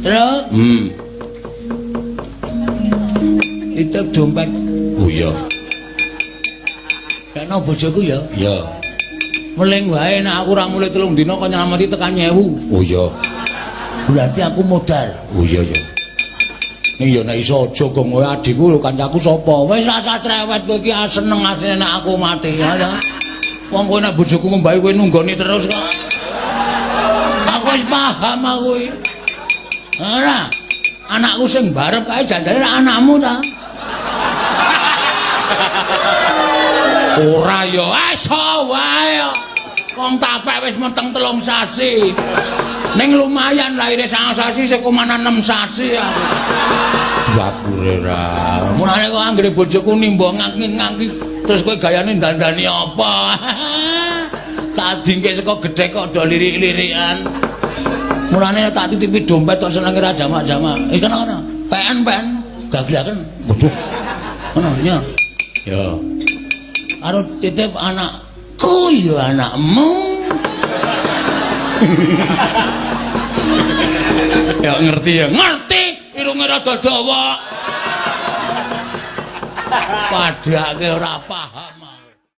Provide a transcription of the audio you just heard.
Terus? Titip dompet. Oh iya. Kena bojoku ya. Iya. Meling wae nek aku ora mulih 3 dina kok nyelamati tekan 1000. Oh iya. Berarti aku modal. Oh iya ya. Ning ya nek iso aja gong kowe adikku lho kancaku sapa. Wis rasa cerewet kowe iki seneng asline nek aku mati ya. Wong kowe nek bojoku ngombahi kowe nunggoni terus kok. Aku wis paham aku iki. Ora. Anakku sing barep kae jandane anakmu ta. Ora ya, iso wae. Wong tapek wis meteng 3 sasi. Ning lumayan lahire 9 sasi sekomana 6 sasi aku. Dapure ra. Mulane kok anggere bojoku nimba ngangki-ngangki terus kowe gayane dandani apa? Tak dingke saka gedhe kok do lirik-lirikan. Mulane tak titipi dompet tok senenge ra jamak-jamak. Iki kono. PN gaglaken. Waduh. Ngono ya. Ya. Karo titip anakku ya anakmu. Ya ngerti ya. Ngerti. Irunge rada dawa. Padake ora apa.